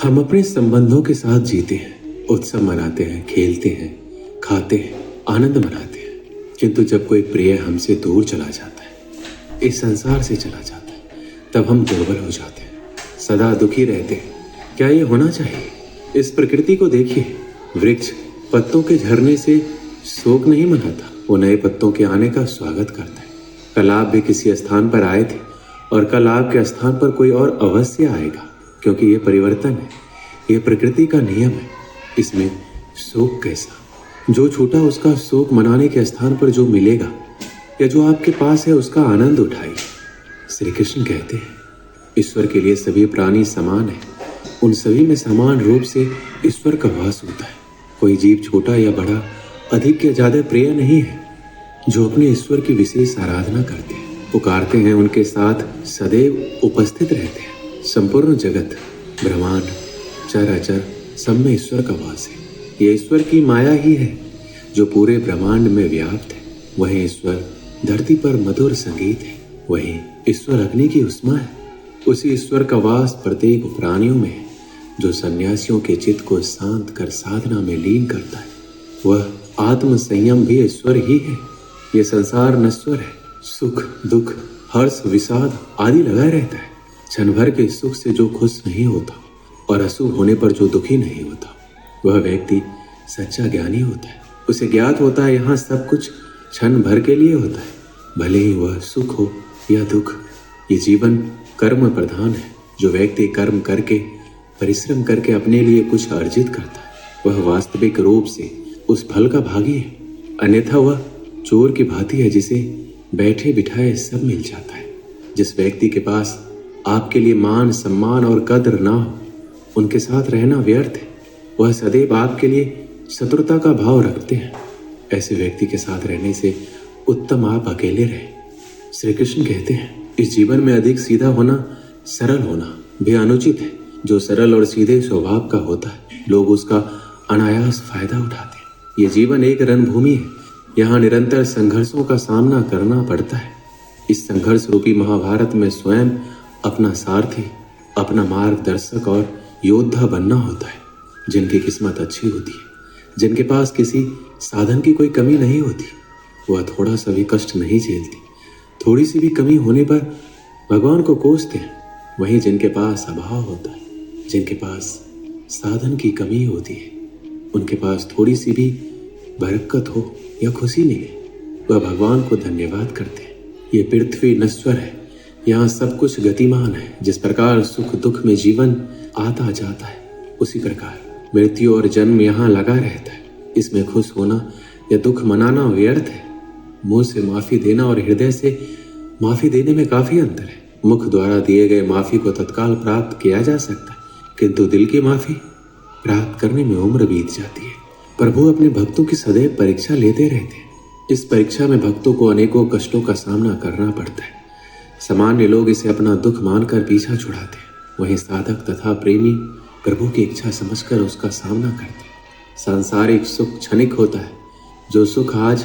हम अपने संबंधों के साथ जीते हैं, उत्सव मनाते हैं, खेलते हैं, खाते हैं, आनंद मनाते हैं। किंतु जब कोई प्रिय हमसे दूर चला जाता है, इस संसार से चला जाता है, तब हम दुर्बल हो जाते हैं, सदा दुखी रहते हैं। क्या ये होना चाहिए? इस प्रकृति को देखिए। वृक्ष पत्तों के झरने से शोक नहीं मनाता, वो नए पत्तों के आने का स्वागत करता है। कल आप भी किसी स्थान पर आए थे और कल आपके स्थान पर कोई और अवश्य आएगा, क्योंकि ये परिवर्तन है, ये प्रकृति का नियम है। इसमें शोक कैसा? जो छूटा उसका शोक मनाने के स्थान पर जो मिलेगा या जो आपके पास है उसका आनंद उठाइए। श्री कृष्ण कहते हैं, ईश्वर के लिए सभी प्राणी समान है, उन सभी में समान रूप से ईश्वर का वास होता है। कोई जीव छोटा या बड़ा, अधिक या ज्यादा प्रिय नहीं है। जो अपने ईश्वर की विशेष आराधना करते हैं, पुकारते हैं, उनके साथ सदैव उपस्थित रहते हैं। संपूर्ण जगत, ब्रह्मांड, चराचर, सब में ईश्वर का वास है। ये ईश्वर की माया ही है जो पूरे ब्रह्मांड में व्याप्त है। वही ईश्वर धरती पर मधुर संगीत है, वही ईश्वर अग्नि की उष्मा है। उसी ईश्वर का वास प्रत्येक प्राणियों में है, जो सन्यासियों के चित्त को शांत कर साधना में लीन करता है। वह आत्म संयम भी ईश्वर ही है। ये संसार नश्वर है, सुख दुख हर्ष विषाद आदि लगा रहता है। क्षण भर के सुख से जो खुश नहीं होता और अशुभ होने पर जो दुखी नहीं होता, वह व्यक्ति सच्चा ज्ञानी होता है। उसे ज्ञात होता है यहाँ सब कुछ क्षण भर के लिए होता है, भले ही वह सुख हो या दुख। ये जीवन कर्म प्रधान है। जो व्यक्ति कर्म करके, परिश्रम करके अपने लिए कुछ अर्जित करता है, वह वास्तविक रूप से उस फल का भागी है। अन्यथा वह चोर की भांति है, जिसे बैठे बिठाए सब मिल जाता है। जिस व्यक्ति के पास आपके लिए मान सम्मान और कद्र ना हो, उनके साथ रहना व्यर्थ है। वह सदैव आपके लिए शत्रुता का भाव रखते हैं। ऐसे व्यक्ति के साथ रहने से उत्तम आप अकेले रहे। श्री कृष्ण कहते हैं, इस जीवन में अधिक सीधा होना, सरल होना भी अनुचित है। जो सरल और सीधे स्वभाव का होता है, लोग उसका अनायास फायदा उठाते हैं। ये जीवन एक रणभूमि है, यहाँ निरंतर संघर्षों का सामना करना पड़ता है। इस संघर्ष रूपी महाभारत में स्वयं अपना सारथी, अपना मार्गदर्शक और योद्धा बनना होता है। जिनकी किस्मत अच्छी होती है, जिनके पास किसी साधन की कोई कमी नहीं होती, वह थोड़ा सा भी कष्ट नहीं झेलती। थोड़ी सी भी कमी होने पर भगवान को कोसते हैं। वहीं जिनके पास अभाव होता है, जिनके पास साधन की कमी होती है, उनके पास थोड़ी सी भी बरकत हो या खुशी मिले, वह भगवान को धन्यवाद करते हैं। ये पृथ्वी नश्वर है, यहाँ सब कुछ गतिमान है। जिस प्रकार सुख दुख में जीवन आता जाता है, उसी प्रकार मृत्यु और जन्म यहाँ लगा रहता है। इसमें खुश होना या दुख मनाना व्यर्थ है। मुंह से माफी देना और हृदय से माफी देने में काफी अंतर है। मुख द्वारा दिए गए माफी को तत्काल प्राप्त किया जा सकता है, किंतु दिल की माफी प्राप्त करने में उम्र बीत जाती है। प्रभु अपने भक्तों की सदैव परीक्षा लेते रहते हैं। इस परीक्षा में भक्तों को अनेकों कष्टों का सामना करना पड़ता है। सामान्य लोग इसे अपना दुख मानकर पीछा छुड़ाते हैं, वहीं साधक तथा प्रेमी प्रभु की इच्छा समझकर उसका सामना करते हैं। सांसारिक सुख क्षणिक होता है। जो सुख आज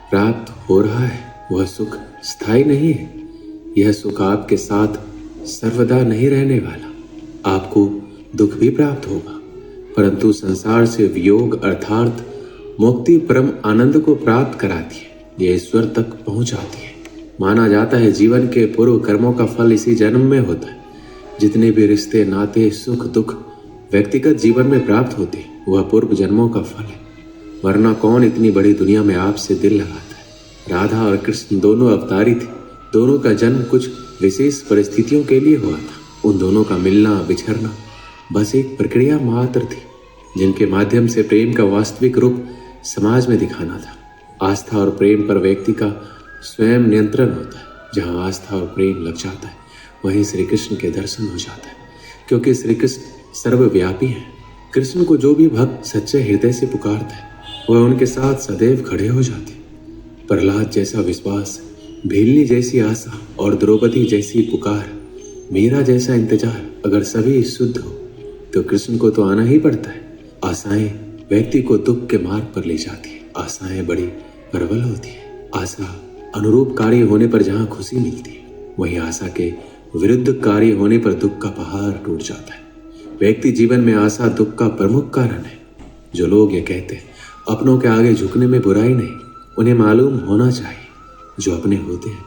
प्राप्त हो रहा है, वह सुख स्थायी नहीं है। यह सुख आपके साथ सर्वदा नहीं रहने वाला। आपको दुख भी प्राप्त होगा, परंतु संसार से वियोग अर्थात मुक्ति परम आनंद को प्राप्त कराती है। यह ईश्वर तक पहुंचाती है। माना जाता है जीवन के पूर्व कर्मों का फल इसी जन्म में होता है। जितने भी रिश्ते, नाते, सुख दुख व्यक्तिगत जीवन में प्राप्त होते हैं, वह पूर्व जन्मों का फल है। वरना कौन इतनी बड़ी दुनिया में आपसे दिल लगाता है। राधा और कृष्ण दोनों अवतारी थे। दोनों का जन्म कुछ विशेष परिस्थितियों के लिए हुआ था। उन दोनों का मिलना बिछड़ना बस एक प्रक्रिया मात्र थी, जिनके माध्यम से प्रेम का वास्तविक रूप समाज में दिखाना था। आस्था और प्रेम पर व्यक्ति का स्वयं नियंत्रण होता है। जहाँ आस्था और प्रेम लग जाता है, वहीं श्री कृष्ण के दर्शन हो जाता है, क्योंकि श्री कृष्ण सर्वव्यापी है। कृष्ण को जो भी भक्त सच्चे हृदय से पुकारता है, वह उनके साथ सदैव खड़े हो जाते हैं। प्रहलाद जैसा विश्वास, भीलनी जैसी आशा और द्रौपदी जैसी पुकार, मीरा जैसा इंतजार अगर सभी शुद्ध हो, तो कृष्ण को तो आना ही पड़ता है। आशाएं व्यक्ति को दुख के मार्ग पर ले जाती है। आशाएं बड़ी प्रबल होती है। आशा अनुरूप कार्य होने पर जहाँ खुशी मिलती है, वहीं आशा के विरुद्ध कार्य होने पर दुख का पहाड़ टूट जाता है। व्यक्ति जीवन में आशा दुख का प्रमुख कारण है। जो लोग ये कहते हैं अपनों के आगे झुकने में बुराई नहीं, उन्हें मालूम होना चाहिए जो अपने होते हैं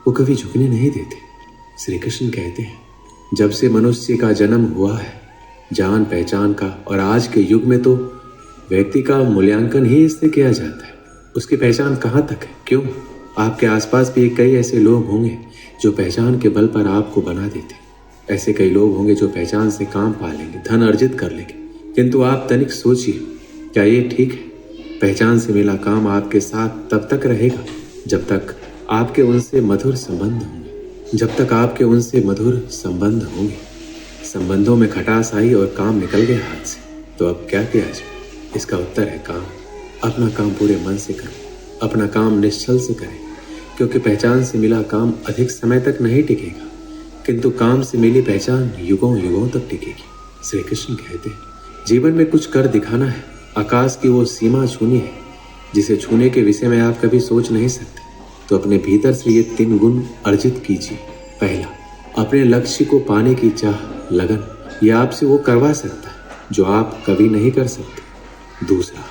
वो कभी झुकने नहीं देते। श्री कृष्ण कहते हैं जब से मनुष्य का जन्म हुआ है जान पहचान का, और आज के युग में तो व्यक्ति का मूल्यांकन ही इससे किया जाता है, उसकी पहचान कहाँ तक है। क्यों? आपके आसपास भी कई ऐसे लोग होंगे जो पहचान के बल पर आपको बना देते। ऐसे कई लोग होंगे जो पहचान से काम पा लेंगे, धन अर्जित कर लेंगे, किंतु आप तनिक सोचिए क्या ये ठीक है? पहचान से मिला काम आपके साथ तब तक रहेगा जब तक आपके उनसे मधुर संबंध होंगे, जब तक आपके उनसे मधुर संबंध होंगे। संबंधों में खटास आई और काम निकल गया हाथ से, तो अब क्या किया जाए? इसका उत्तर है काम। अपना काम पूरे मन से करें, अपना काम निश्चल से करें, क्योंकि पहचान से मिला काम अधिक समय तक नहीं टिकेगा, किंतु काम से मिली पहचान युगों युगों तक टिकेगी। श्री कृष्ण कहते हैं जीवन में कुछ कर दिखाना है, आकाश की वो सीमा छूनी है जिसे छूने के विषय में आप कभी सोच नहीं सकते, तो अपने भीतर से ये 3 गुण अर्जित कीजिए। पहला, अपने लक्ष्य को पाने की चाह, लगन, यह आपसे वो करवा सकता है जो आप कभी नहीं कर सकते। दूसरा,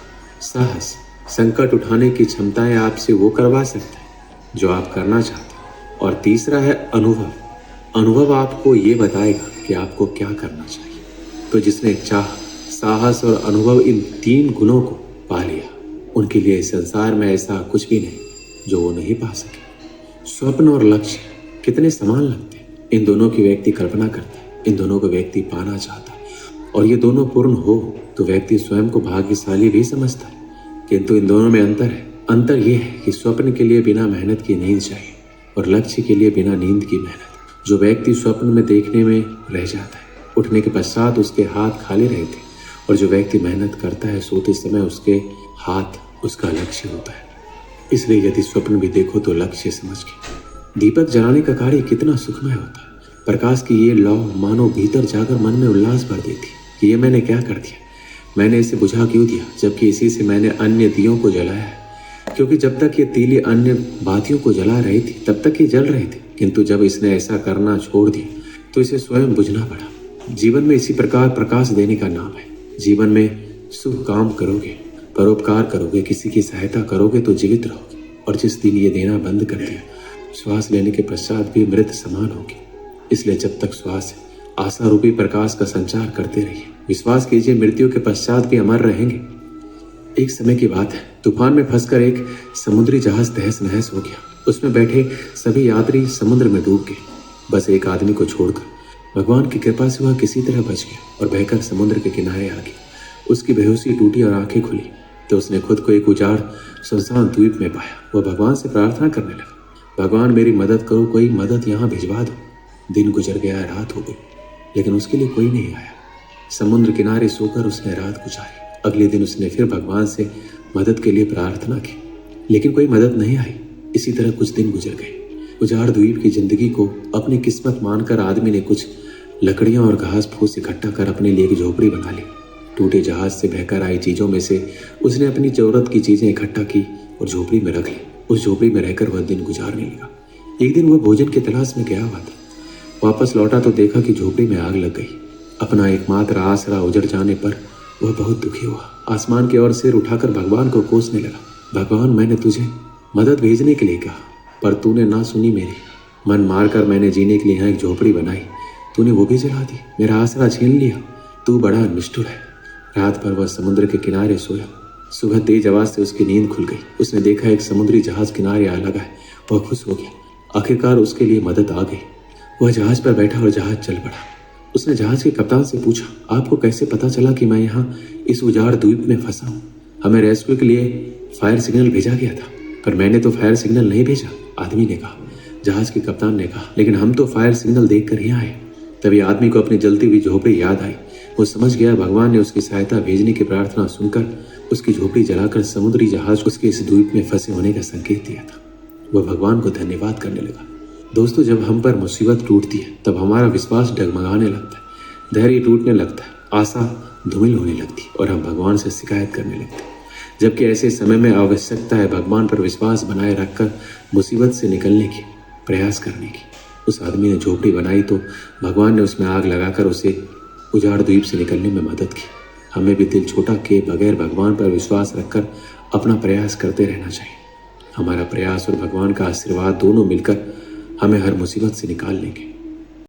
साहस, संकट उठाने की क्षमताएं आपसे वो करवा सकता है जो आप करना चाहते हैं। और तीसरा है अनुभव। अनुभव आपको ये बताएगा कि आपको क्या करना चाहिए। तो जिसने चाह, साहस और अनुभव इन 3 गुणों को पा लिया, उनके लिए संसार में ऐसा कुछ भी नहीं जो वो नहीं पा सके। स्वप्न और लक्ष्य कितने समान लगते हैं। इन दोनों की व्यक्ति कल्पना करता है, इन दोनों को व्यक्ति पाना चाहता है, और ये दोनों पूर्ण हो तो व्यक्ति स्वयं को भाग्यशाली भी समझता है। किंतु इन दोनों में अंतर है। अंतर ये है कि स्वप्न के लिए बिना मेहनत की नींद चाहिए और लक्ष्य के लिए बिना नींद की मेहनत। जो व्यक्ति स्वप्न में देखने में रह जाता है, उठने के पश्चात उसके हाथ खाली रहते, और जो व्यक्ति मेहनत करता है सोते समय उसके हाथ उसका लक्ष्य होता है। इसलिए यदि स्वप्न भी देखो तो लक्ष्य समझ के। दीपक जलाने का कार्य कितना सुखमय होता है। प्रकाश की ये लौ मानो भीतर जाकर मन में उल्लास भर देती कि ये मैंने क्या कर दिया, मैंने इसे बुझा क्यों दिया, जबकि इसी से मैंने अन्य दियों को जलाया है। क्योंकि जब तक ये तीली अन्य बातियों को जला रही थी तब तक ये जल रहे थे, किंतु जब इसने ऐसा करना छोड़ दिया तो इसे स्वयं बुझना पड़ा। जीवन में इसी प्रकार प्रकाश देने का नाम है। जीवन में शुभ काम करोगे, परोपकार करोगे, किसी की सहायता करोगे तो जीवित रहोगे, और जिस दिन ये देना बंद कर दिया, श्वास लेने के पश्चात भी मृत समान होगी। इसलिए जब तक श्वास है, आशा रूपी प्रकाश का संचार करते रहिए। विश्वास कीजिए मृत्यु के पश्चात भी अमर रहेंगे। एक समय की बात है, तूफान में फंसकर एक समुद्री जहाज तहस नहस हो गया। उसमें बैठे सभी यात्री समुद्र में डूब गए, बस एक आदमी को छोड़कर। भगवान की कृपा से वह किसी तरह बच गया और बहकर समुद्र के किनारे आ गया। उसकी बेहोशी टूटी और आंखें खुली तो उसने खुद को एक उजाड़ सुनसान द्वीप में पाया। वह भगवान से प्रार्थना करने लगा, भगवान मेरी मदद करो, कोई मदद यहाँ भिजवा दो। दिन गुजर गया, रात हो गई, लेकिन उसके लिए कोई नहीं आया। समुद्र किनारे सोकर उसने रात गुजारी। अगले दिन उसने फिर भगवान से मदद के लिए प्रार्थना की, लेकिन कोई मदद नहीं आई। इसी तरह कुछ दिन गुजर गए। उजाड़ द्वीप की जिंदगी को अपनी किस्मत मानकर आदमी ने कुछ लकड़ियां और घास फूस इकट्ठा कर अपने लिए एक झोपड़ी बना ली। टूटे जहाज से बहकर आई चीजों में से उसने अपनी जरूरत की चीजें इकट्ठा की और झोपड़ी में रख ली। उस झोपड़ी में रहकर वह दिन गुजारने लगा। एक दिन वह भोजन की तलाश में गया हुआ था। वापस लौटा तो देखा कि झोपड़ी में आग लग गई। अपना एकमात्र आसरा उजड़ जाने पर वह बहुत दुखी हुआ। आसमान की ओर सिर उठाकर भगवान को कोसने लगा, भगवान मैंने तुझे मदद भेजने के लिए कहा, पर तूने ना सुनी मेरी। मन मारकर मैंने जीने के लिए यहाँ एक झोपड़ी बनाई, तूने वो भी जला दी, मेरा आसरा छीन लिया। तू बड़ा निष्ठुर है। रात भर वह समुद्र के किनारे सोया। सुबह तेज आवाज से उसकी नींद खुल गई। उसने देखा एक समुद्री जहाज किनारे आ लगा है। वह खुश हो गया, आखिरकार उसके लिए मदद आ गई। वह जहाज पर बैठा और जहाज चल पड़ा। उसने जहाज के कप्तान से पूछा, आपको कैसे पता चला कि मैं यहाँ इस उजाड़ द्वीप में फंसा हूँ? हमें रेस्क्यू के लिए फायर सिग्नल भेजा गया था, पर मैंने तो फायर सिग्नल नहीं भेजा, आदमी ने कहा। जहाज के कप्तान ने कहा, लेकिन हम तो फायर सिग्नल देखकर ही आए। तभी आदमी को अपनी जलती हुई झोपड़ी याद आई। वो समझ गया भगवान ने उसकी सहायता भेजने की प्रार्थना सुनकर उसकी झोपड़ी जलाकर समुद्री जहाज उसके इस द्वीप में फंसे होने का संकेत दिया था। वह भगवान को धन्यवाद करने लगा। दोस्तों, जब हम पर मुसीबत टूटती है तब हमारा विश्वास डगमगाने लगता है, धैर्य टूटने लगता है, आशा धूमिल होने लगती है और हम भगवान से शिकायत करने लगते हैं। जबकि ऐसे समय में आवश्यकता है भगवान पर विश्वास बनाए रखकर मुसीबत से निकलने की प्रयास करने की। उस आदमी ने झोपड़ी बनाई तो भगवान ने उसमें आग लगाकर उसे उजाड़ द्वीप से निकलने में मदद की। हमें भी दिल छोटा किए बगैर भगवान पर विश्वास रखकर अपना प्रयास करते रहना चाहिए। हमारा प्रयास और भगवान का आशीर्वाद दोनों मिलकर हमें हर मुसीबत से निकाल लेंगे।